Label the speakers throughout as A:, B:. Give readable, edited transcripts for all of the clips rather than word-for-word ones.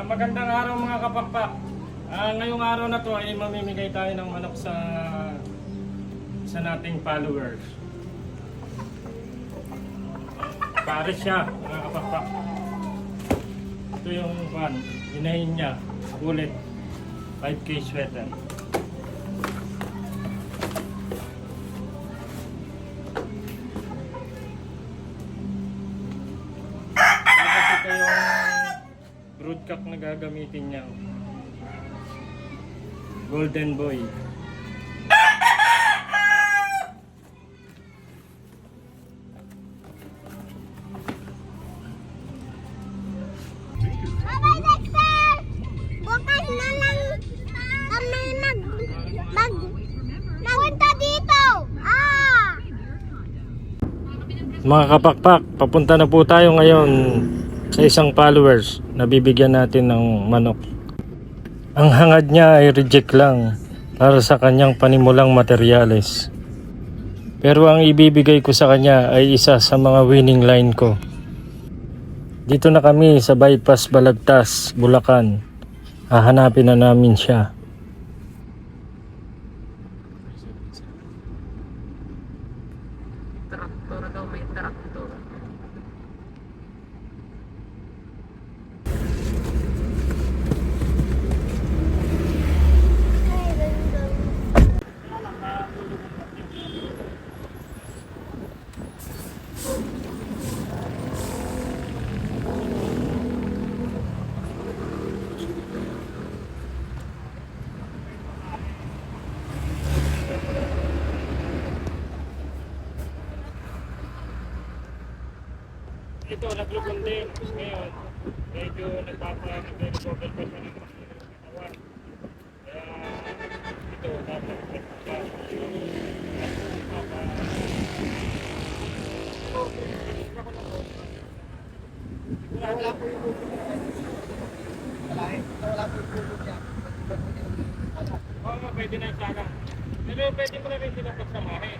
A: Magandang araw mga kapakpak. Ngayong araw na to ay mamimigay tayo ng manok sa nating followers. Pares siya mga kapakpak. Ito yung hinahin niya, ulit 5K sweater. Ito yung broodcock na gagamitin niya. Golden Boy.
B: Bye-bye, Dexter! Bukas na lang kami magpunta dito!
A: Mga kapakpak, papunta na po tayo ngayon sa isang followers na bibigyan natin ng manok. Ang hangad niya ay reject lang para sa kanyang panimulang materyales. Pero ang ibibigay ko sa kanya ay isa sa mga winning line ko. Dito na kami sa Bypass Balagtas, Bulacan. Hahanapin na namin siya.
C: Traktor daw, may traktor.
A: Ito, naglubon din ngayon. Medyo nagpapa-recover pa siya ng katawan. Kaya ito, dapat
C: Wala po yung bubog niya. Wala po yung bubog niya.
A: Oo, pwede na sana. Pero pwede mo na rin sila pagsamahin.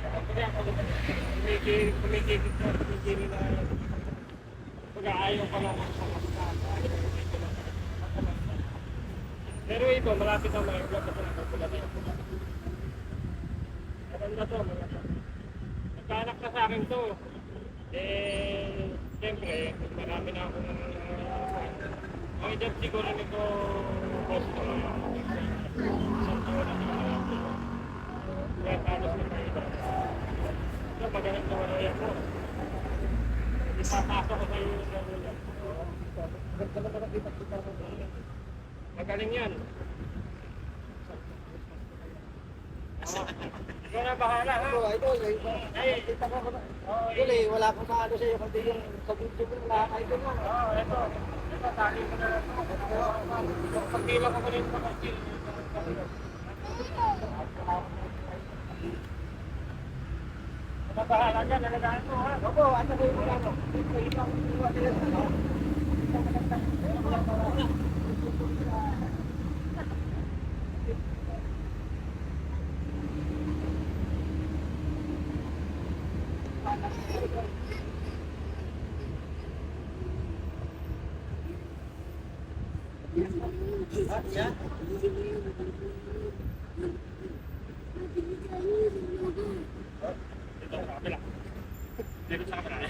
A: Kasi ako kumikikit na pag-aayaw pa lang ang pero ito, malapit na mga vlog kasi nakapulagay. Maganda to, maganda. Nagkaanak na sa akin to. Siyempre, marami na akong ang edad siguro nito gusto na isang taon na nila. Kaya talos na tayo ito. Ito, magaling na wala yan po. Ipapasok ko sa iyo yung nagulat. Magaling yan. Ikaw na bahala ha.
C: Idol, kita ko na. Idol eh, wala akong maano sa'yo kasi yung sa video mo wala ka idol mo.
A: Oo, ito. Ito, tali mo na lang. Pagkila ko pa rin sa kasi. Bahala dyan, nalagaan mo ha.
C: Opo, ano ko yung ano? Ikaw ang iwan nila sa ano? Yeah.
A: Dito sa kabila. Dito sa kabila.